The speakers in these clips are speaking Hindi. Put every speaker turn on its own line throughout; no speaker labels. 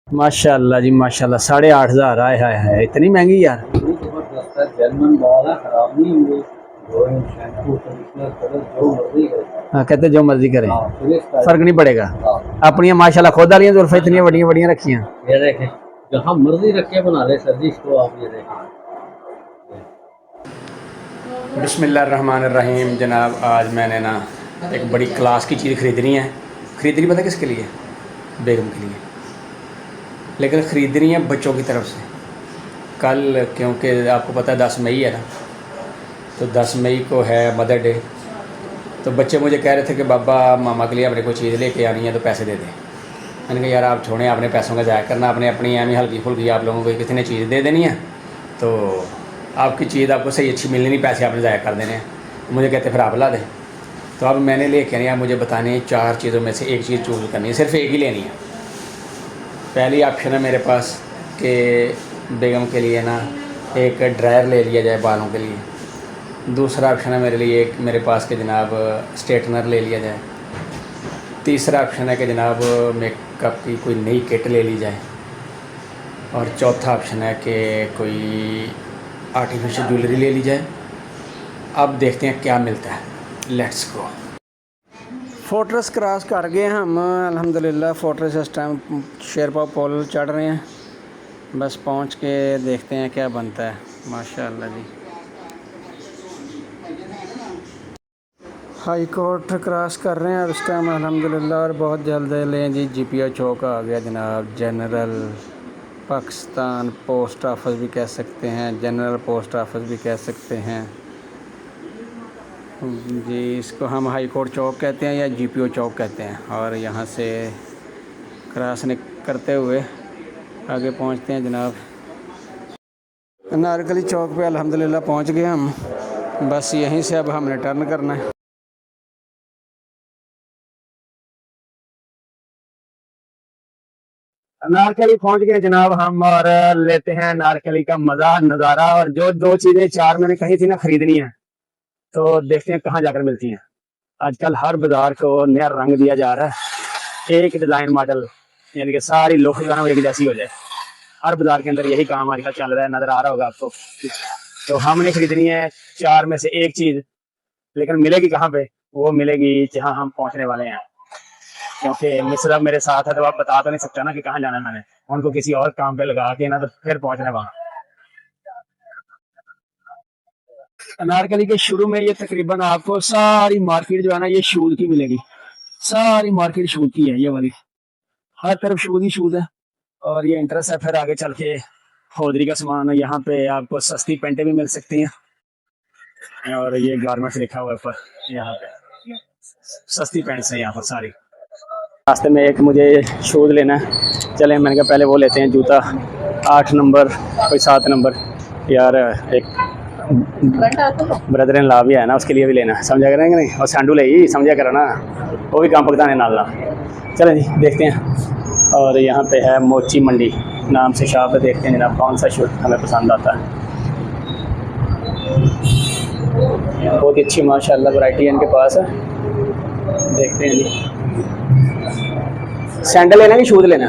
माशाल्लाह जी माशाल्लाह, 8,500। आए हाय हाय, इतनी महंगी यार।
जबरदस्त है, जर्मन बाल है, खराब नहीं हुए। शैम्पू कंडीशनर कलर जो मर्जी करे।
हाँ, कहते जो मर्जी करें,
हाँ,
फर्क नहीं पड़ेगा।
हाँ।
अपनी माशाल्लाह खुद वाली जुल्फा इतनी बड़ी बड़ी रखी हैं।
ये देखें, जहाँ मर्जी रख के बना ले सर जी इसको, आप ये देखें।
बिस्मिल्लाहिर्रहमानिर्रहीम। जनाब, आज मैंने ना एक बड़ी क्लास की चीज़ ख़रीदनी है। ख़रीदनी पता किसके लिए? बेगम के लिए, लेकिन ख़रीदनी है बच्चों की तरफ से। कल क्योंकि आपको पता है 10 मई है ना, तो 10 मई को है मदर डे। तो बच्चे मुझे कह रहे थे कि बाबा मामा के लिए अपने कोई चीज़ लेके आनी है तो पैसे दे दें। मैंने कहा यार आप छोड़ें, अपने पैसों का ज़ाया करना, अपने अपनी एम हल्की फुल्की आप लोगों को किसी ने चीज़ दे देनी है तो आपकी चीज़ आपको सही अच्छी मिलनी नहीं, पैसे आपने ज़ाया कर देने हैं। मुझे कहते फिर आप ला दें। तो अब मैंने लेके आनी है, मुझे बतानी है 4 चीज़ों में से एक चीज़ चूज़ करनी है, सिर्फ एक ही लेनी है। पहली ऑप्शन है मेरे पास कि बेगम के लिए ना एक ड्रायर ले लिया जाए बालों के लिए। दूसरा ऑप्शन है मेरे लिए एक मेरे पास के जनाब स्ट्रेटनर ले लिया जाए। तीसरा ऑप्शन है कि जनाब मेकअप की कोई नई किट ले ली जाए। और चौथा ऑप्शन है कि कोई आर्टिफिशियल ज्वेलरी ले ली जाए। अब देखते हैं क्या मिलता है, लेट्स गो। फोर्ट्रेस क्रॉस कर गए हम अल्हम्दुलिल्लाह। फोर्ट्रेस इस टाइम शेरपा पुल चढ़ रहे हैं, बस पहुंच के देखते हैं क्या बनता है। माशाल्लाह जी, हाई कोर्ट क्रॉस कर रहे हैं इस टाइम अल्हम्दुलिल्लाह। और बहुत जल्द लें जी, GPO चौक आ गया जनाब। जनरल पाकिस्तान पोस्ट ऑफिस भी कह सकते हैं, जनरल पोस्ट ऑफिस भी कह सकते हैं जी। इसको हम हाई कोर्ट चौक कहते हैं या GPO चौक कहते हैं। और यहाँ से क्रॉस करते हुए आगे पहुँचते हैं जनाब अनारकली चौक पे। अल्हम्दुलिल्लाह पहुँच गए हम, बस यहीं से अब हमने टर्न करना है। अनारकली पहुंच गए जनाब हम, और लेते हैं अनारकली का मजा नज़ारा। और जो 2 चीज़ें 4 मैंने कही थी ना खरीदनी है, तो देखते हैं कहाँ जाकर मिलती हैं। आजकल हर बाजार को नया रंग दिया जा रहा है, एक डिज़ाइन मॉडल, यानी कि सारी लुक जो है ना वो एक जैसी हो जाए। हर बाजार के अंदर यही काम आजकल चल रहा है, नज़र आ रहा होगा आपको। तो हमने खरीदनी है 4 में से एक चीज़, लेकिन मिलेगी कहाँ पे? वो मिलेगी जहाँ हम पहुँचने वाले हैं, क्योंकि मिस्र मेरे साथ है तो आप बता तो नहीं सकता ना कि कहाँ जाना है। मैंने उनको किसी और काम पे लगा के ना तो फिर पहुंचना वहाँ। अनारकली के शुरू में ये तकरीबन आपको सारी मार्केट जो है ना ये शूज की मिलेगी। सारी मार्केट शूज की है, ये वाली हर तरफ शूज ही शूज है। और ये इंटरेस्ट है, फिर आगे चल के होदरी का सामान है। यहाँ पे आपको सस्ती पेंटें भी मिल सकती हैं, और ये गारमेंट्स लिखा हुआ है ऊपर। यहाँ पे सस्ती पेंट्स है यहाँ पर सारी। रास्ते में एक मुझे शूज़ लेना है, चले मैंने कहा पहले वो लेते हैं। जूता 8 नंबर कोई 7 नंबर यार, एक ब्रदर इन लॉ भी है ना, उसके लिए भी लेना है, समझा करेंगे नहीं। और सैंडू ले ही समझा करो ना, वो भी काम पकता है नालना। चलें जी देखते हैं। और यहाँ पे है मोची मंडी नाम से शॉप है, देखते हैं जनाब कौन सा शूज़ हमें पसंद आता है। बहुत ही अच्छी माशाल्लाह वैरायटी है इनके पास है, देखते हैं जी। सैंडल लेना कि शूज़ लेना?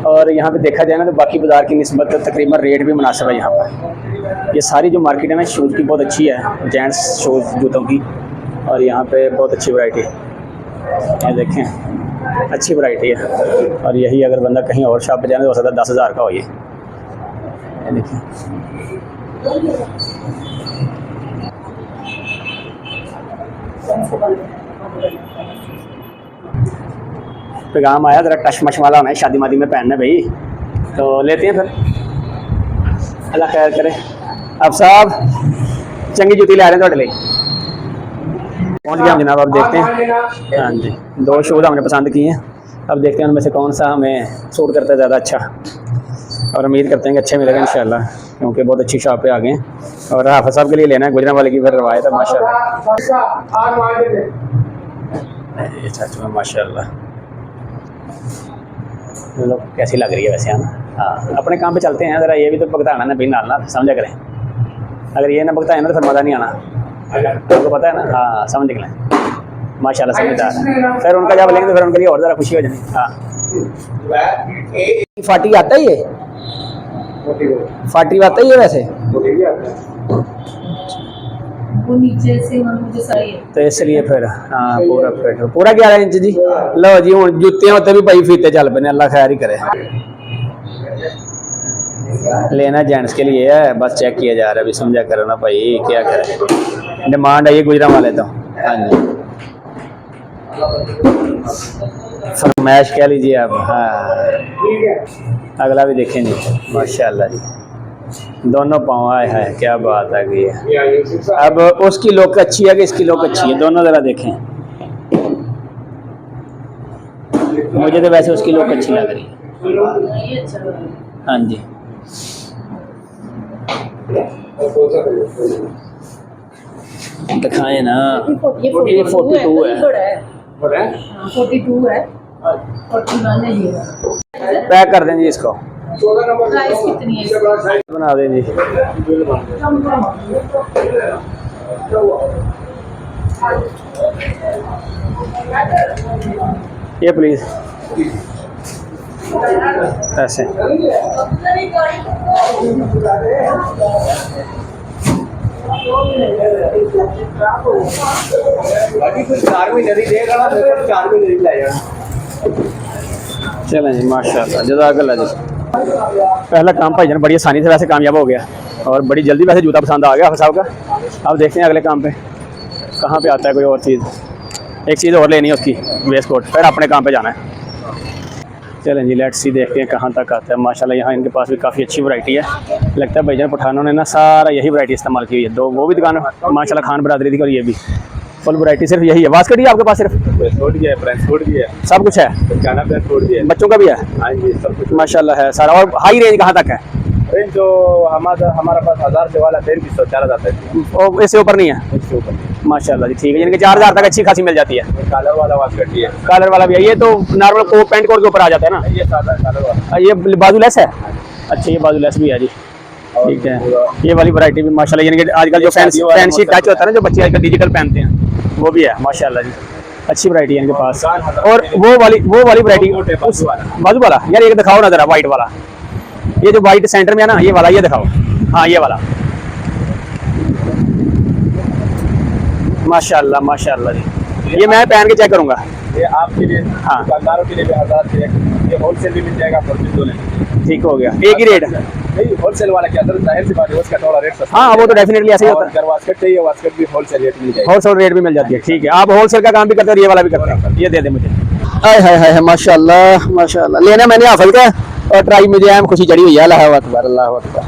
और यहाँ पे देखा जाए ना तो बाकी बाज़ार की निस्बत तो तकरीबन रेट भी मुनासिब है यहाँ पर। ये सारी जो मार्केट है ना शूज़ की बहुत अच्छी है, जेंट्स शूज़ जूतों की। और यहाँ पे बहुत अच्छी वैरायटी है, ये देखें अच्छी वैरायटी है। और यही अगर बंदा कहीं और शॉप पे जाए तो हो सकता है 10,000 का हो। ये देखें पैगाम आया, ज़रा टश मश वाला हमें शादी मादी में पहनना भाई, तो लेते हैं फिर। अल्लाह खैर करे। अब साहब चंगी जूती ला रहे हैं थोड़े लिए, पहुँच गया हम जनाब। अब देखते हैं, हाँ जी 2 शूज़ हमने पसंद किए हैं। अब देखते हैं उनमें से कौन सा हमें सूट करता है ज़्यादा अच्छा, और उम्मीद करते हैं कि अच्छे मिलेगा इंशाल्लाह, क्योंकि बहुत अच्छी शॉप पे आ गए हैं। और हाफिज़ साहब के लिए लेना है, गुजरांवाले की फिर रवायत है माशाल्लाह। अच्छा माशाल्लाह, मतलब कैसी लग रही है वैसे है ना। हाँ अपने काम पे चलते हैं, ज़रा ये भी तो भुगताना ना भी नाल ना, समझा करें। अगर ये ना भुगताए ना तो फिर मज़ा नहीं आना। आपको पता है ना, हाँ समझ निकले माशाल्लाह समझदार है। फिर उनका जब लेंगे तो फिर उनके लिए और ज़रा खुशी हो जानी। हाँ 40 आता ही है, 40 आता ही है वैसे,
वो नीचे से मुझे सही है
तो इसलिए फिर हाँ पूरा फिट पूरा 11 इंच जी। लो जी हूँ जुत्तियां उत्ते भी भाई फीते चल पे, अल्लाह खैर ही करे। लेना जेंट्स के लिए है, बस चेक किया जा रहा है, अभी समझा करो ना भाई क्या करें, डिमांड है ये गुजरांवाले तो। हाँ जी फरमाइश कह लीजिए आप। हाँ अगला भी देखेंगे माशाल्लाह जी, दोनों पाँव आए हैं, क्या बात आ गई है। अब उसकी लुक अच्छी है कि इसकी लुक अच्छी है, दोनों ज़रा देखें। मुझे तो वैसे उसकी लुक अच्छी लग रही है।
ये अच्छा लग रहा है।
हाँ जी दिखाए ना, ये 42 है,
42 है, 41 है ये।
पैक कर दें जी इसको,
प्राइस कितनी है इसकी?
बना दें जी। ये प्लीज ऐसे चलें जी माशाल्लाह जज़ाकल्लाह जी। पहला काम भाईजान बड़ी आसानी से वैसे कामयाब हो गया और बड़ी जल्दी वैसे जूता पसंद आ गया हाफिज़ साहब का। अब देखते हैं अगले काम पे कहाँ पे आता है कोई और चीज़, एक चीज़ और लेनी है उसकी वेस्ट कोट, फिर अपने काम पे जाना है। चलें जी लेट्स सी देखते हैं कहाँ तक आता है। माशाल्लाह यहाँ इनके पास भी काफ़ी अच्छी वैरायटी है, लगता है भाईजान पठानों ने ना सारा यही वैरायटी इस्तेमाल की हुई है। दो वो भी दुकान माशाल्लाह खान बरादरी थी और ये भी फुल वैरायटी सिर्फ यही है। वास्कट ही आपके पास सिर्फ
सूट भी है, फ्रेंच सूट भी है,
सब कुछ है,
खाना फ्रेंच सूट भी है,
बच्चों का भी है।
हाँ जी सब कुछ
माशाल्लाह है सारा। और हाई रेंज कहाँ तक है?
रेंज जो हमारा पास 1000 से वाला 2300 4000 तक
और इससे ऊपर नहीं है?
इसके ऊपर
माशाल्लाह जी ठीक है, यानी कि 4000 तक अच्छी खासी मिल जाती है।
कलर वाला वास्कट भी है,
कलर वाला भी है, ये तो नॉर्मल कोट पैंट कोट के ऊपर आ जाता है ना।
ये सादा कलर वाला,
ये बाजू लेस है? अच्छा ये बाजू लेस भी है जी, ठीक है। ये वाली वैरायटी भी माशाल्लाह, यानी कि आजकल जो फैंसी टच होता है ना जो बच्चे आजकल डिजिटल पहनते हैं वो भी है माशाल्लाह जी, अच्छी वैरायटी है इनके पास। और वो वाली वैरायटी बाजू वाला यार एक दिखाओ ना जरा, वाइट वाला, ये जो वाइट सेंटर में है ना ये वाला, ये दिखाओ। हाँ ये वाला माशाल्लाह माशाल्लाह जी, ये मैं पहन के चेक करूंगा।
ये आपके लिए
हाँ
दुकानदारों के लिए भी 1000 से ये होलसेल भी मिल जाएगा,
ठीक हो गया, एक ही रेट।
नहीं होलसेल वाला क्या जाहिर सी बात है उसका थोड़ा रेट सस्ता।
हाँ वो तो डेफिनेटली ऐसे ही होता है,
अगर वास्कट चाहिए वास्कट भी होलसेल रेट मिल जाएगा,
होलसेल रेट भी मिल जाती है। ठीक है आप होलसेल का काम भी करते हैं और ये वाला भी करते हैं, ये दे दे मुझे। हाय हाय हाय माशाल्लाह माशाल्लाह, लेना मैंने हाफिज़ का और ट्राई मुझे आम खुशी चढ़ी हुई है। अल्लाह अकबर अल्लाह अकबर,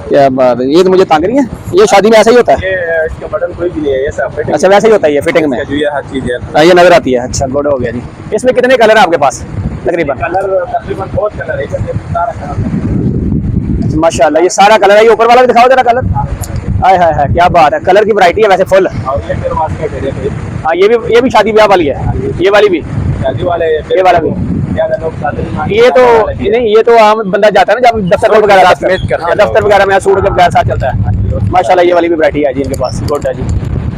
क्या बात है। ये तो मुझे तंग नहीं है, ये शादी में ऐसा ही होता है?
ये इसका बटन कोई भी नहीं है, ये सब फिटिंग।
अच्छा वैसे ही होता है ये फिटिंग में,
जो ये हर चीज है
ये नजर आती है। अच्छा गुड हो गया जी। इसमें कितने कलर है आपके पास तकरीबन?
कलर तकरीबन बहुत कलर है, सारा कलर
माशाल्लाह ये सारा कलर है। ये ऊपर वाला भी दिखाओ जरा कलर। हाय हाय हाय क्या बात है, कलर की वैरायटी है वैसे फुल।
और ये फिर वास्कट है देखो,
हाँ ये भी शादी ब्याह वाली है, ये वाली भी,
शादी वाले
ये वाला भी।
ज्यादा लोग शादी में
ये तो नहीं, ये तो आम बंदा जाता है ना जब दफ्तर वगैरह दफ्तर वगैरह में सूट के बगैर साथ चलता है। माशाल्लाह ये वाली भी वैरायटी है जी इनके पास, गुड है जी।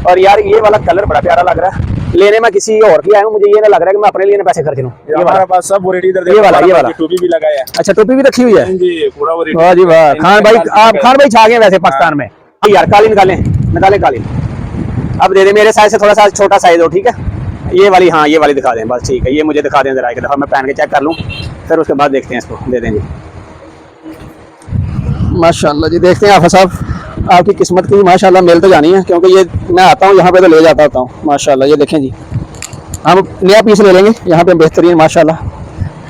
और यार ये वाला कलर बड़ा प्यारा लग रहा है, लेने में किसी और की आया हूँ, मुझे ये ना लग रहा है कि मैं अपने लिए ना पैसे खर्च लूँ। ये
हमारे पास सब वैरायटी इधर देखो,
ये वाला
टोपी भी लगाया है।
अच्छा टोपी भी रखी हुई है
जी पूरा वैरायटी।
वाह जी वाह, खान भाई आप खान भाई छा गए वैसे पाकिस्तान में। यार कालीन निकालें कालीन, अब दे दे मेरे साइज से थोड़ा सा छोटा साइज हो, ठीक है। ये वाली, हाँ ये वाली दिखा दें बस, ठीक है। ये मुझे दिखा दें जरा एक दफ़ा, मैं पहन के चेक कर लूँ, फिर उसके बाद देखते हैं इसको। दे दें जी माशाल्लाह जी। देखते हैं हाफिज़ साहब आपकी किस्मत की माशाल्लाह मिल तो जानी है, क्योंकि ये मैं आता हूँ यहाँ पे तो ले जाता होता हूँ माशाल्लाह। ये देखें जी, हम नया पीस ले लेंगे यहाँ पे बेहतरीन माशाल्लाह।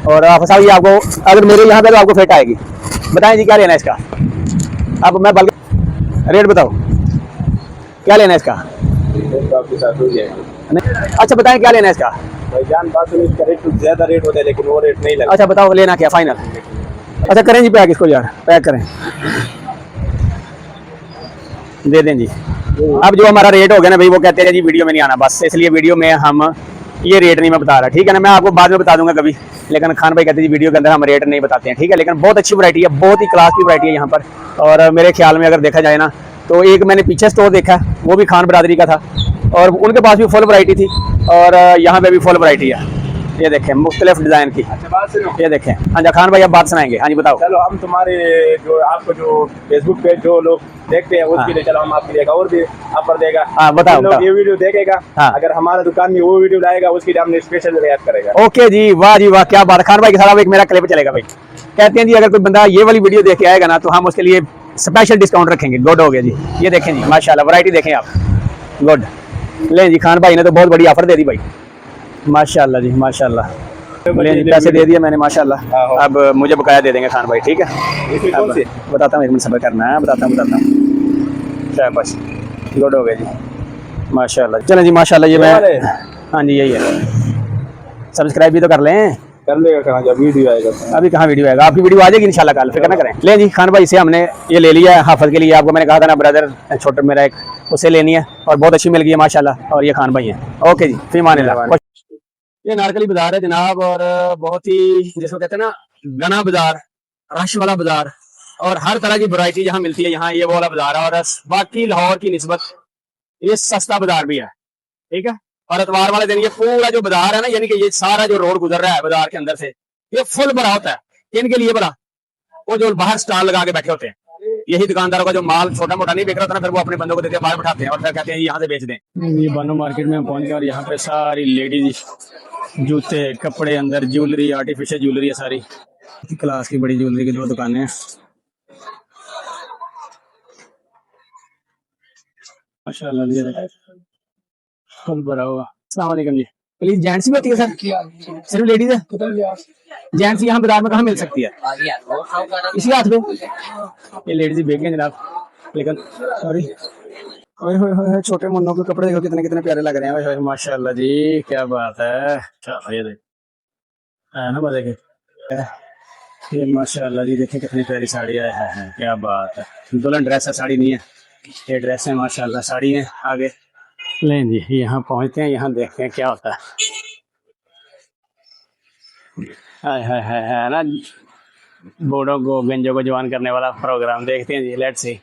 और हाफिज़ साहब ये आपको अगर मेरे यहाँ पे तो आपको फिट आएगी। बताएं जी क्या लेना है इसका? अब मैं बल्कि रेट बताओ क्या लेना है इसका?
आपके साथ हो जाएगा।
अच्छा बताएं क्या लेना है इसका?
भाईजान बात सुनिए, इसका रेट कुछ ज्यादा रेट होता है लेकिन वो रेट नहीं लगता।
अच्छा बताओ लेना क्या फाइनल? अच्छा करें जी पैक इसको, यार पैक करें, दे दें जी। अब जो हमारा रेट हो गया ना भाई, वो कहते हैं जी वीडियो में नहीं आना, बस इसलिए वीडियो में हम ये रेट नहीं मैं बता रहा, ठीक है ना। मैं आपको बाद में बता दूंगा कभी, लेकिन खान भाई कहते हैं जी वीडियो के अंदर हम रेट नहीं बताते हैं, ठीक है। लेकिन बहुत अच्छी वैरायटी है, बहुत ही क्लास की वैरायटी है यहाँ पर। और मेरे ख्याल में अगर देखा जाए ना तो एक मैंने पीछे स्टोर देखा, वो भी खान बरादरी का था, और उनके पास भी फुल वैरायटी थी, और यहाँ पे भी फुल वैरायटी है। ये देखें मुख्तलिफ डिज़ाइन की।
अच्छा बात सुनो,
ये देखें। हाँ जी खान भाई, आप बात सुनाएंगे। हाँ जी बताओ।
चलो हम तुम्हारे जो आपको जो फेसबुक पे जो लोग देखते हैं उसके लिए चलो हम आपके लिए एक और भी ऑफर देगा।
हाँ बताओ
जिन लोग
बताओ।
ये वीडियो देखेगा,
हाँ।
अगर हमारा दुकान में वो वीडियो लाएगा उसकी हमने स्पेशल रियायत करेगा।
ओके जी, वाह जी वाह, क्या बात। खान भाई के साथ एक मेरा क्लिप चलेगा भाई। कहते हैं जी अगर कोई बंदा ये वाली वीडियो देख के आएगा ना, तो हम उसके लिए स्पेशल डिस्काउंट रखेंगे। गुड हो गया जी। ये देखें जी माशाल्लाह, वैरायटी देखें आप। गुड। ले जी, खान भाई ने तो बहुत बड़ी ऑफर दे दी भाई, माशाल्लाह जी माशाल्लाह। ले जी, पैसे दे दिए मैंने माशाल्लाह। अब मुझे बकाया दे देंगे खान भाई, ठीक है।
इसमें कौन सी?
बताता हूँ, एक मिनट सब्र करना है, बताता हूँ। क्या बस गुड हो गया जी माशाल्लाह। चलें जी माशाल्लाह। ये मैं, हाँ जी यही है। सब्सक्राइब भी तो कर लें।
कर लेगा कहाँ, जब वीडियो आएगा तो।
अभी कहाँ वीडियो आएगा, आपकी वीडियो आ जाएगी इंशाल्लाह कल, फिक्र ना करें। ले जी खान भाई से हमने ये ले लिया है हाफिज के लिए। आपको मैंने कहा था ना ब्रदर छोटा मेरा एक, उसे लेनी है, और बहुत अच्छी मिल गई है माशाल्लाह। और ये खान भाई है। ओके जी, फी मान अल्लाह। ये नारकली बाजार है जनाब, और बहुत ही जिसको कहते हैं ना घना बाजार, रश वाला बाजार, और हर तरह की वैरायटी यहाँ मिलती है। यहाँ ये वाला बाजार है, और बाकी लाहौर की निस्बत ये सस्ता बाजार भी है, ठीक है। और इतवार वाले दिन ये पूरा जो बाजार है ना, यानी कि ये सारा जो रोड गुजर रहा है बाजार के अंदर से, ये फुल भरा होता है। इनके लिए भला वो जो बाहर स्टॉल लगा के बैठे होते हैं, यही दुकानदारों का जो माल छोटा मोटा नहीं बिक रहा था ना, फिर वो अपने बंदों को देते हैं, बाहर बैठाते हैं और फिर कहते हैं यहाँ से बेच दें। ये बानो मार्केट में पहुंच गए, और यहाँ पे सारी लेडीज जूते कपड़े, अंदर ज्वेलरी, आर्टिफिशियल ज्वेलरी है सारी क्लास की, बड़ी ज्वेलरी की दो दुकानें हैं माशाल्लाह। फुल भरा हुआ। अस्सलाम वालेकुम जी। प्लीज जेंट्स भी होती है सर? सिर्फ लेडीज है? जेंट्स यहाँ बाजार में कहाँ मिल सकती है? इसी हाथ में ये लेडीज बेच गए जनाब, लेकिन सॉरी। ओए होए होए, छोटे मुन्नों के कपड़े देखो कितने कितने प्यारे लग रहे हैं। ओए होए माशाल्लाह जी, क्या बात है। चलो ये देख है ना मजे के, ये माशाल्लाह जी देखें कितनी प्यारी साड़ी है। क्या बात है। दुल्हन ड्रेस है, साड़ी नहीं है। ये ड्रेस है माशाल्लाह, साड़ी है। आगे लें जी, यहाँ पहुँचते हैं, यहाँ देखते हैं क्या होता है। हाय हाय हाय है ना, बूढ़ों को गंजों को जवान करने वाला प्रोग्राम देखते हैं जी। लेट्स सी,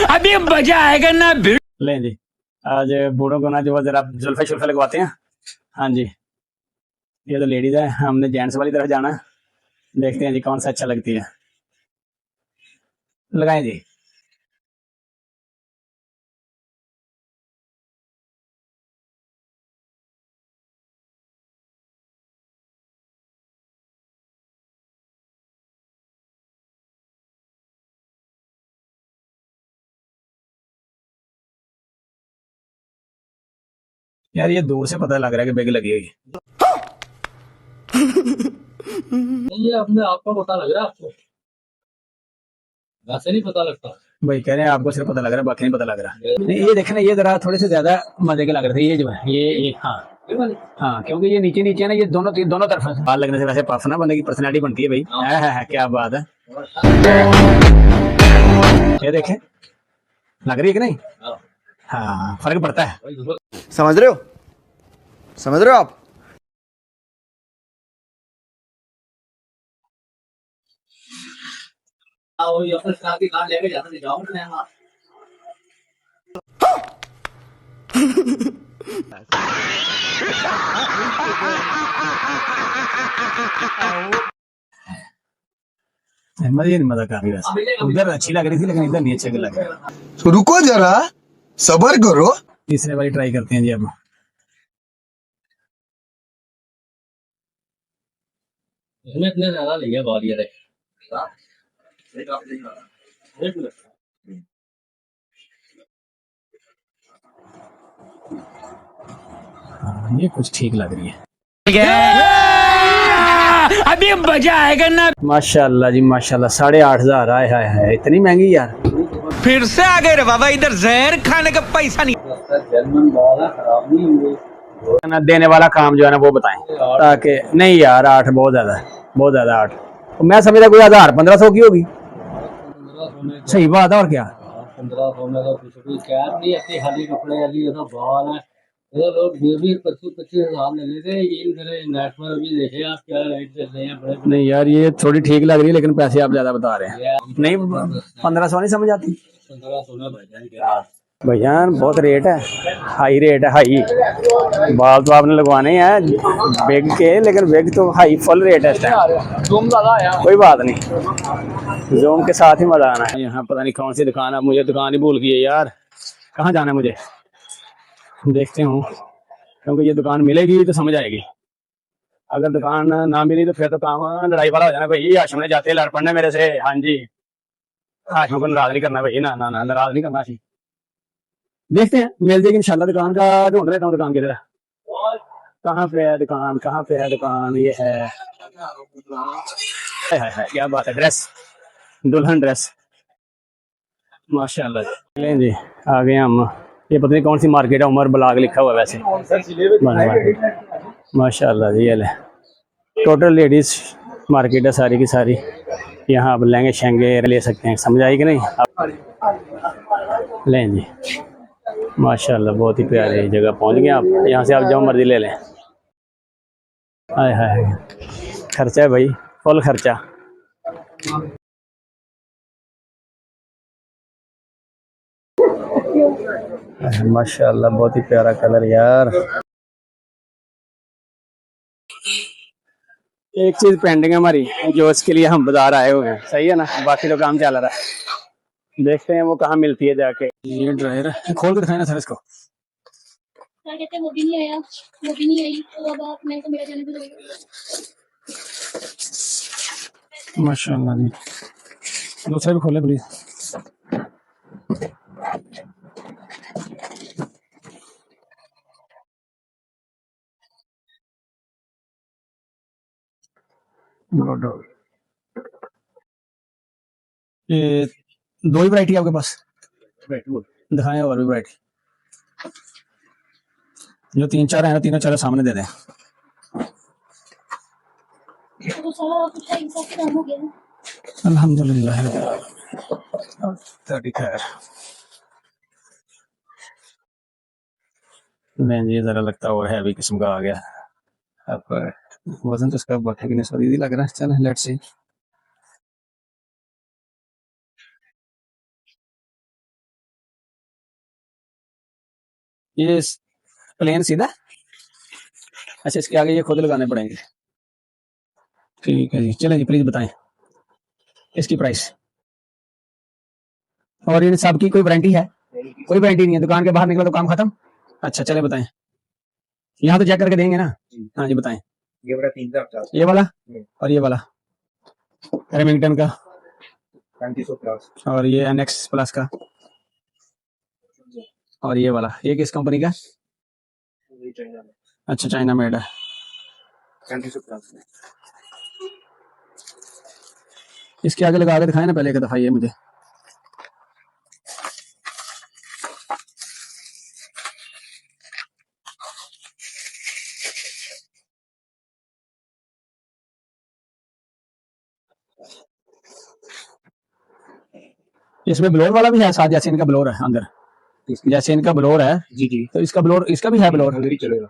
अभी मजा आएगा ना। लें जी, आज बूढ़ों को ना जो जरा जुल्फे शुल्फे लगवाते हैं। हाँ जी, ये तो लेडीज है, हमने जेंट्स वाली तरफ जाना है। देखते हैं जी कौन सा अच्छा लगती है। लगाएं जी। यार ये दूर से पता लग रहा है कि बेग लगी हुई।
ये अपने आप को पता लग रहा है आपको, वैसे नहीं पता लगता
भाई कह रहे हैं आपको सिर्फ पता लग रहा है, बाकी नहीं पता लग रहा। नहीं ये देखे ना, ये जरा थोड़े से ज्यादा मजे के लग रहे थे। ये जो है ये हाँ क्योंकि ये नीचे नीचे है ना, ये दोनों तरफ है। बाल लगने से वैसे पफ ना बंदे की पर्सनैलिटी बनती है भाई। है क्या बात है। ये देखें लग रही है कि नहीं? हाँ फर्क पड़ता है।
समझ रहे हो आप?
लेके जाते जाओ ना।
मजा कर रही है। उधर अच्छी लग रही थी लेकिन इधर नहीं अच्छे लग रहा।
तो रुको जरा, सबर करो।
तीसरे वाली ट्राई करते हैं जी अब।
इसमें इतने ज्यादा नहीं है बाल, ये
ये कुछ ठीक लग रही है। अभी मजा आएगा ना। माशाल्लाह जी माशाल्लाह, 8,500। आए हाय हाय, इतनी महंगी यार।
फिर से आ गए रे बाबा, इधर जहर खाने का पैसा नहीं।
जर्मन बाल है, खराब नहीं होंगे
ना देने वाला काम जो है ना वो बताएं, ताकि नहीं यार 8 बहुत ज्यादा है, बहुत ज्यादा 8। तो मैं समझा कोई 1,000-1,500 की होगी।
1500 में
सही बात है, और क्या।
1500 में तो कुछ भी क्या नहीं, ऐसे खाली कपड़े वाली तो बाल है, इधर लोग 20-25 ले लेते हैं, ये इधर नेट पर अभी देखे आप क्या रेट चल रहे हैं बड़े
नहीं यार ये थोड़ी ठीक लग रही है लेकिन पैसे आप ज्यादा बता रहे हैं। नहीं 1500 नहीं समझ आती
15-16 भाई जान।
भैया, बहुत रेट है, हाई रेट है, हाई। बाल तो आपने लगवाने हैं बेग के, लेकिन बेग तो हाई फुल रेट है इस टाइम।
तुम दादा आया
कोई बात नहीं, जोम के साथ ही मजा आना है। यहाँ पता नहीं कौन सी दुकान है, मुझे दुकान ही भूल गई है यार। कहाँ जाना है मुझे, देखते हूँ, क्योंकि ये दुकान मिलेगी तो समझ आएगी। अगर दुकान ना मिली तो फिर तो काम लड़ाई वाला हो जाना, भाई आश्रम में जाते लड़ पड़ने मेरे से। हाँ जी, आश्रम को नाराज नहीं करना भाई, ना ना ना, नाराज नहीं करना। देखते हैं, मिल जाएगी इंशाल्लाह। दुकान का ढूंढ लेता हूँ, दुकान किधर है, कहाँ पे है दुकान, कहाँ पे है दुकान। ये है, है क्या बात है, ड्रेस, दुल्हन ड्रेस, माशाल्लाह। चलें जी, आ गए हम। ये पता नहीं कौन सी मार्केट है, उमर बलाग लिखा हुआ है वैसे। माशाल्लाह जी, ये ले टोटल लेडीज मार्केट है सारी की सारी। यहाँ आप लहंगे शहंगे ले सकते हैं, समझ आई कि नहीं आप। लें जी, माशाल्लाह बहुत ही प्यारी जगह पहुँच गए आप। यहाँ से आप जो मर्जी ले लें। हाय हाय, खर्चा है भाई, फुल खर्चा। माशाल्लाह बहुत ही प्यारा कलर यार। एक चीज पेंडिंग है हमारी, जो इसके लिए हम बाजार आए हुए हैं, सही है ना, बाकी तो काम चल रहा है। देखते हैं वो कहाँ मिलती है जाके। ये ड्रायर खोल के दिखाए ना सर इसको।
क्या कहते हैं, वो भी नहीं आया, वो भी नहीं आई, तो अब आप मैं तो मेरा जाने दो।
माशाल्लाह जी, दूसरा भी खोले प्लीज। ये दो ही वैरायटी है आपके पास, दिखाएं और भी वैरायटी। जो 3-4 है ना, तीनों चारों सामने दे दें।
तो सारा कुछ एक साथ काम हो गया।
अल्हम्दुलिल्लाह, खैर नहीं जी, जरा लगता और हैवी किस्म का आ गया। अब वजन तो इसका बढ़े कि नहीं, सॉरी लग रहा है। चल लेट्स सी। ये प्लेन सीधा, अच्छा इसके आगे ये खुद लगाने पड़ेंगे। ठीक है जी, चलें जी, प्लीज बताएं इसकी प्राइस। और इन सब की कोई वारंटी है? कोई वारंटी नहीं है, दुकान के बाहर निकला तो काम खत्म। अच्छा चले बताएं, यहाँ तो चेक करके देंगे ना। हाँ जी बताएं।
ये वाला 3050,
ये वाला और ये वाला रेमिंगटन का,
3550,
और ये एनएक्स प्लस का, और ये वाला, ये किस कंपनी का? अच्छा चाइना मेड है।
3550।
इसके आगे लगा के दिखाए ना पहले एक दफा ये मुझे। इसमें ब्लोर वाला भी है साथ, जैसे इनका ब्लोर है अंदर, जैसे इनका ब्लोर है
जी जी,
तो इसका ब्लोर, इसका भी है ब्लोर?
अंदर ही चलेगा।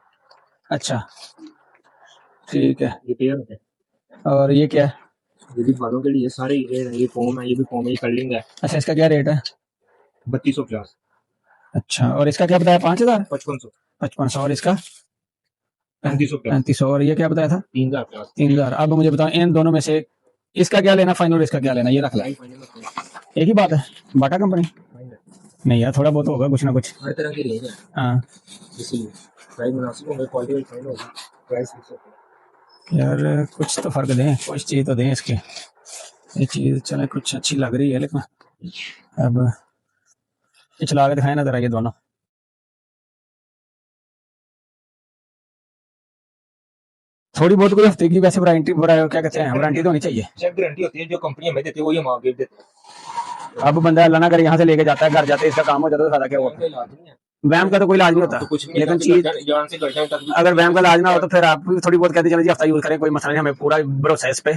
अच्छा ठीक है।
ये पेयर है,
और ये क्या है?
ये भी बालों के लिए सारे ये फोम है, ये भी फोम है, ये कर्लिंग है।
अच्छा इसका क्या रेट है?
3250।
अच्छा, और इसका क्या बताया? 5000?
5500।
5500। और इसका
3550।
3500। और ये क्या बताया था?
3050।
3000। अब मुझे बताओ इन दोनों में से इसका क्या लेना फाइनल, इसका क्या लेना? ये रख ला, एक ही बात है। बाटा कंपनी नहीं यार, थोड़ा बहुत होगा कुछ ना कुछ।
हर तरह की रेंज है,
हाँ
इसलिए प्राइस मुनासिब होगा, क्वालिटी फाइन होगा, प्राइस फिक्स होगा।
यार कुछ तो फर्क दें, कुछ चीज तो दें इसके। ये चीज चले कुछ अच्छी लग रही है, लेकिन अब ये चला के दिखाए ना जरा ये दोनों। थोड़ी बहुत कोई हफ्ते की वैसे वारंटी, क्या कहते हैं, वारंटी तो होनी चाहिए।
चेक गारंटी होती है, जो कंपनी हमें देती है वही हम आपको देते हैं।
अब बंदा अल्लाह ना करे यहाँ से लेके जाता है, घर जाते इसका काम हो जाता है, तो फायदा क्या हुआ?
इलाज नहीं है,
वहम का तो कोई इलाज नहीं होता,
तो कुछ
लेकिन चीज
जान से गर्दन तक भी
अगर वहम का इलाज ना हो तो फिर आप भी थोड़ी बहुत कहते चले जी हफ्ता यूज करें, कोई मसला नहीं, हमें पूरा भरोसा है इस पे।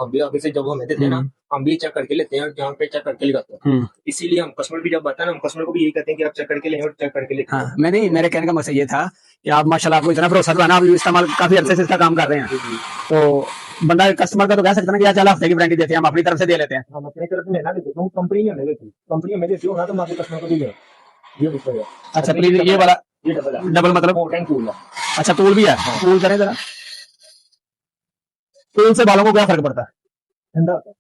हम भी आगे से जब हमें देते हैं ना, हम भी चेक करके लेते हैं, जहाँ पे चेक करके लगाते हैं। इसीलिए हम कस्टमर भी जब आता है ना, हम कस्टमर को भी यही कहते हैं कि आप चेक करके लें और चेक करके लेते हैं।
हाँ, मैं नहीं, मेरे कहने का मकसद ये था कि आप माशाल्लाह आपको इतना भरोसा तो है ना, आप इस्तेमाल काफी अरसे से इसका काम कर रहे हैं, तो बंदा कस्टमर का तो कह सकता है ना कि यार चल हफ्ते की वारंटी देते हैं, हम अपनी तरफ से दे लेते हैं।
हम अपने तरफ से लेना देते हैं, कंपनी हमें देती है, कंपनी हमें देती है ना, तो हम आपके कस्टमर को भी दें। ये डिफरेंस है।
अच्छा प्लीज ये वाला
ये डबल है,
डबल मतलब
कोट एंड कूल है।
अच्छा टूल भी है, टूल करें जरा, टूल से बालों को क्या फर्क पड़ता है?
ठंडा होता है,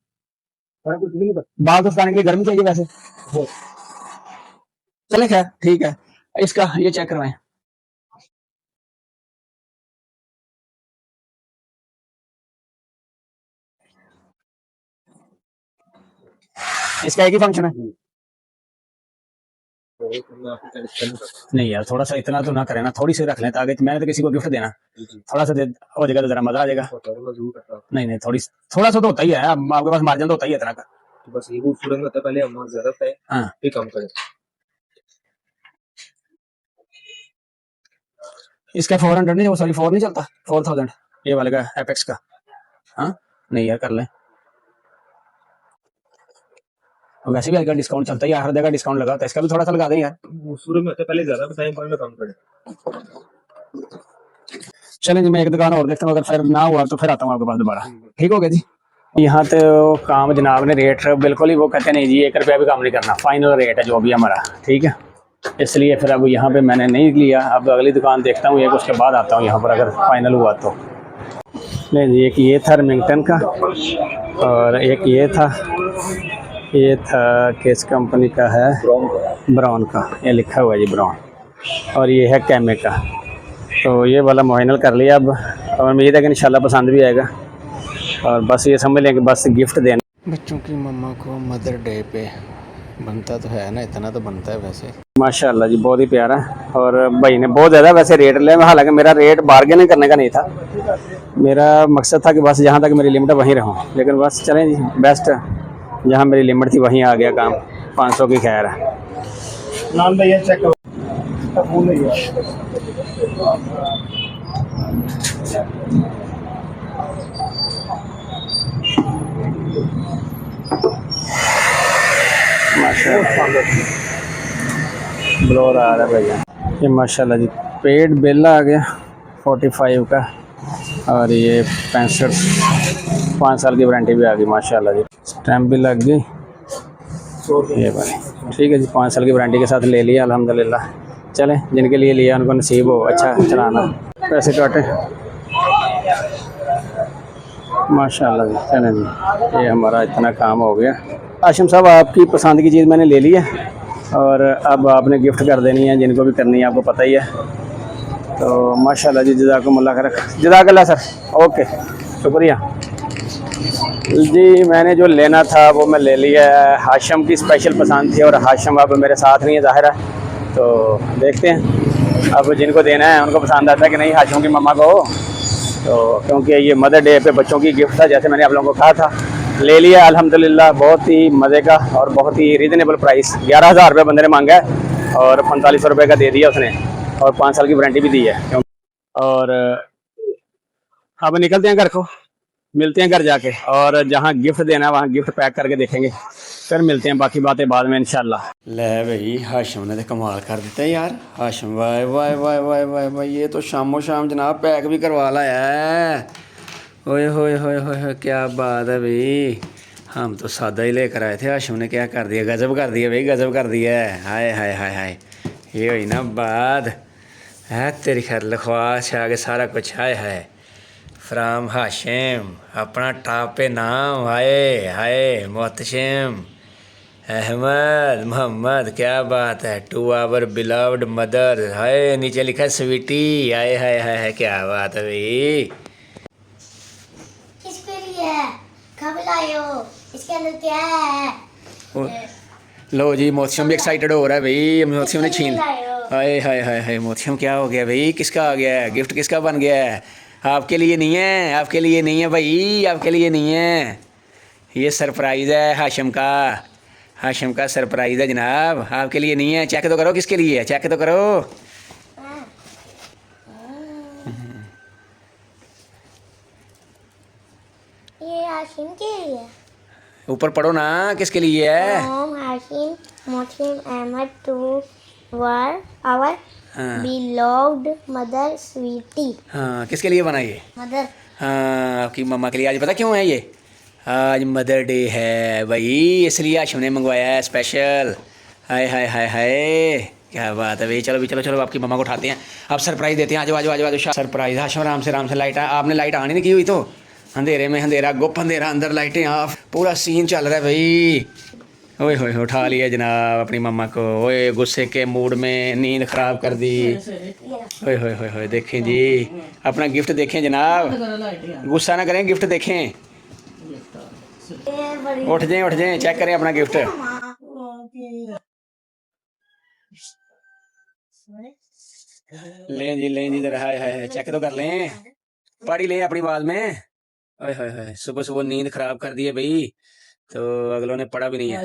फर्क कुछ भी नहीं पड़ता।
बाल तो सुखाने के लिए गर्मी चाहिए वैसे। चले खैर ठीक है, इसका ये चेक करवाएं। इसका एक ही फंक्शन है? नहीं यार थोड़ा सा इतना तो ना करें ना, थोड़ी सी रख लें ताकि मैंने तो किसी को गिफ्ट देना, थोड़ा सा दे हो जाएगा तो जरा मजा आ जाएगा। नहीं नहीं थोड़ा सा तो होता ही है, आपके पास मार्जिन तो होता ही है इतना का।
तो बस ये वो फूलन होता है, पहले हम ज्यादा पे
हाँ
फिर कम करें।
इसका 400 नहीं, सॉरी 4 नहीं चलता, 4000 ये वाले का एपेक्स का। हाँ नहीं यार कर लें, वैसे भी आजकल डिस्काउंट चलता है यार, हर जगह डिस्काउंट लगा होता है, इसका भी थोड़ा सा लगा दें यार।
शुरू में होता है, पहले ज्यादा बताएं, बाद में कम करें।
चलें जी, मैं एक दुकान और देखता हूँ, अगर फिर ना हुआ तो फिर आता हूँ आपके पास दोबारा। ठीक हो गया जी। यहाँ तो काम जनाब ने रेट बिल्कुल ही वो कहते नहीं जी 1 रुपया भी काम नहीं करना, फाइनल रेट है जो भी हमारा, ठीक है। इसलिए फिर अब यहाँ पे मैंने नहीं लिया, अब अगली दुकान देखता हूँ एक, उसके बाद आता हूँ यहाँ पर अगर फाइनल हुआ तो। नहीं जी, एक ये था रिमिंगटन का और एक ये था किस कंपनी का है, ब्राउन का, ये लिखा हुआ है जी ब्राउन, और ये है कैमे का। तो ये वाला मुआयना कर लिया अब, और उम्मीद है कि इंशाल्लाह पसंद भी आएगा। और बस ये समझ लें कि बस गिफ्ट देना बच्चों की मम्मा को मदर डे पे, बनता तो है ना, इतना तो बनता है वैसे। माशाल्लाह जी बहुत ही प्यारा, और भाई ने बहुत ज़्यादा वैसे रेट लिया, हालांकि मेरा रेट बार्गेनिंग करने का नहीं था, मेरा मकसद था कि बस जहाँ तक मेरी लिमिट है वहीं रहूँ, लेकिन बस चलें जी, बेस्ट जहाँ मेरी लिमिट थी वहीं आ गया काम, 500 की खैर है।
नाम भैया चेक करो,
ब्लोर आ रहा है भैया ये, माशाल्लाह जी। पेड बिल आ गया 45 का, और ये 65, 5 साल की वारंटी भी आ गई माशाल्लाह जी, स्टैम्प भी लग गई ये भाई। ठीक है जी, 5 साल की वारंटी के साथ ले लिया अल्हम्दुलिल्लाह। चलें, जिनके लिए लिया उनको नसीब हो अच्छा चलाना। पैसे काटे माशाल्लाह जी। चलें जी, ये हमारा इतना काम हो गया। आशिम साहब आपकी पसंद की चीज़ मैंने ले ली है, और अब आपने गिफ्ट कर देनी है जिनको भी करनी है, आपको पता ही है। तो माशाल्लाह जी, जज़ाकुमुल्लाह खैर, जज़ाकल्लाह सर, ओके शुक्रिया जी। मैंने जो लेना था वो मैं ले लिया है, हाशिम की स्पेशल पसंद थी, और हाशिम अब मेरे साथ नहीं है ज़ाहिर है, तो देखते हैं अब जिनको देना है उनको पसंद आता है कि नहीं हाशिम की मम्मा को, तो क्योंकि ये मदर डे पे बच्चों की गिफ्ट था, जैसे मैंने आप लोगों को कहा था, ले लिया अल्हम्दुलिल्लाह। बहुत ही मज़े का और बहुत ही रीज़नेबल प्राइस, 11,000 रुपये बंदे ने मांगा है, और 4500 रुपये का दे दिया उसने, और 5 साल की वारंटी भी दी है। और अब निकलते हैं घर को, मिलते हैं घर जाके, और जहाँ गिफ्ट देना है वहाँ गिफ्ट पैक करके देखेंगे, फिर मिलते हैं, बाकी बातें बाद में इंशाल्लाह। ले भाई, हाशिम ने तो कमाल कर दिता यार, हाशिम वाह वाह वाह वाह वाह वाह, ये तो शामो शाम जनाब पैक भी करवा लाया है। ओए होए होए होए, क्या बात है भाई, हम तो सादा ही लेकर आए थे, हाशिम ने क्या कर दिया, गजब कर दिया भाई, गजब कर दिया है। हाय हाय हाय हाय, ये हुई ना बात है, तेरी खैर लिखवाश आगे सारा कुछ। हाय हाय, फ्राम हाशिम, अपना टॉप पे नाम, हाय हाय मोहतशिम अहमद मोहम्मद, क्या बात है, टू आवर बिलव्ड मदर, हाय नीचे लिखा है स्वीटी, हाय हाय हाय हाय, क्या बात है भाई।
किसके लिए है, कब लाए हो, इसके अंदर क्या है?
लो जी, मोहतशिम भी एक्साइटेड हो रहा है भाई, मोहतशिम ने छीन, हाय हाय हाय हाय, मोहतशिम क्या हो गया भाई, किसका आ गया है गिफ्ट, किसका बन गया है? आपके लिए नहीं है, आपके लिए नहीं है भाई, आपके लिए नहीं है, ये सरप्राइज़ है हाशिम का। हाशिम का सरप्राइज है जनाब, आपके लिए नहीं है। चेक तो करो किसके लिए है, चेक तो करो।
ये हाशिम के लिए।
ऊपर पढ़ो ना किसके लिए है।
From Hashim, Mohsin Ahmed to our
हाँ
beloved mother, sweetie.
हाँ, किसके लिए बना ये?
Mother.
हाँ, आपकी मम्मा के लिए। आज पता क्यों है ये? आज मदर डे है भाई, इसलिए हाशिम ने मंगवाया है स्पेशल। हाय हाय हाय हाय, क्या बात है भाई। चलो भी चलो चलो, आपकी मम्मा को उठाते हैं, आप सरप्राइज देते हैं। आज सरप्राइज। हाशिम आराम से लाइट, आपने लाइट ऑन ही नहीं की हुई तो अंधेरे में अंधेरा, गुप अंधेरा, अंदर लाइटें ऑफ, पूरा सीन चल रहा है भाई। ओए होए, उठा लिया जनाब अपनी मम्मा को। ओए गुस्से के मूड में नींद ख़राब कर दी। ओए होए होए होए, देखें जी अपना गिफ्ट देखें जनाब, गुस्सा ना करें, गिफ्ट देखें। उठ जाएं, चेक करें अपना गिफ्ट। लें जी जरा, हाय चेक तो कर लें, पढ़ ही लें अपनी बात में। ओए होए होए, सुबह सुबह नींद खराब कर दी है भाई, तो अगलों ने पढ़ा भी नहीं है।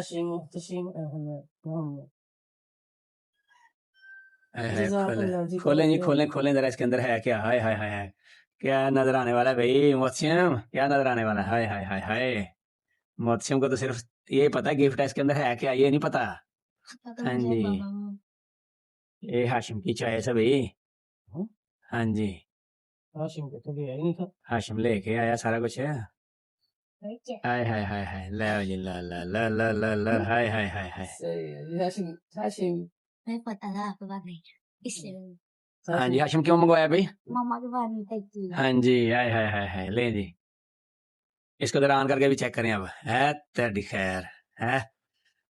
खोलें जी, खोलें जरा, इसके अंदर है क्या? हाय हाय हाय हाय, क्या नजर आने वाला है भाई मोहसिन, क्या नजर आने वाला है? हाय हाय हाय हाय, मोहसिन को तो सिर्फ ये पता है गिफ्ट है, इसके अंदर है क्या ये नहीं पता। हाँ जी, ये हाशिम की चॉइस है भाई। हाँ जी,
हाशिम को तो लिया ही नहीं था।
हाशिम लेके आया सारा कुछ है। हाय हाय हाय हाय, ला जी ला ला ला ला ला ला, हाय हाय हाय हाय।
हाशिम
मैं पता था आपको बात नहीं, इसलिए
हाँ जी, हाशिम क्यों मंगवाया भाई?
मम्मा के बारे में थी।
हाँ जी, हाय हाय हाय हाय, ले जी, इसको जरा ऑन करके भी चेक करें। अब है तेरी खैर, है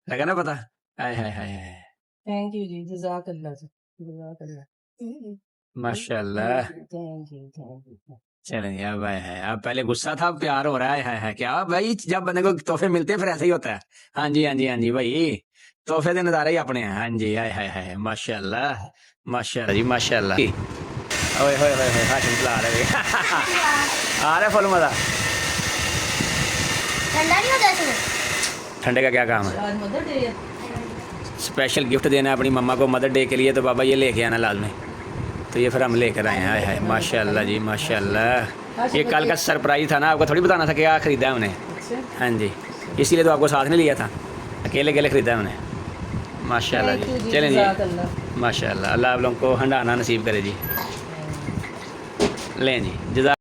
लगा ना पता? हाय हाय हाय हाय,
थैंक यू जी, जज़ाकल्लाह जज़ाकल्लाह।
माशाल्लाह।
Thank you.
चलें जी, अब है, अब पहले गुस्सा था, अब प्यार हो रहा है क्या भाई? जब बंदे को तोहफे मिलते हैं फिर ऐसा ही होता है। हाँ जी भाई, तोहफे के नज़ारे ही अपने हैं। हाँ जी, हाय हाय हाय, माशाल्लाह माशाल्लाह जी माशाल्लाह। ओए होए होए होए, हाशिम चला रहे आ रहा फुल मज़ा।
ठंडा नहीं होता इसमें?
ठंडे का क्या काम है?
आज मदर डे है।
स्पेशल गिफ्ट देना है अपनी मम्मा को मदर डे के लिए, तो बाबा ये लेके आना लाजमी। तो ये फिर हम लेकर आए हैं। हाय हाय माशाल्लाह जी माशाल्लाह। ये कल का सरप्राइज था ना, आपको थोड़ी बताना था क्या ख़रीदा है उन्हें। हाँ जी, इसीलिए तो आपको साथ नहीं लिया था, अकेले ख़रीदा है उन्हें। माशाल्लाह जी, चलें जी माशाल्लाह, अल्लाह आप लोगों को हंडाना नसीब करे जी। लें जी, जज़ा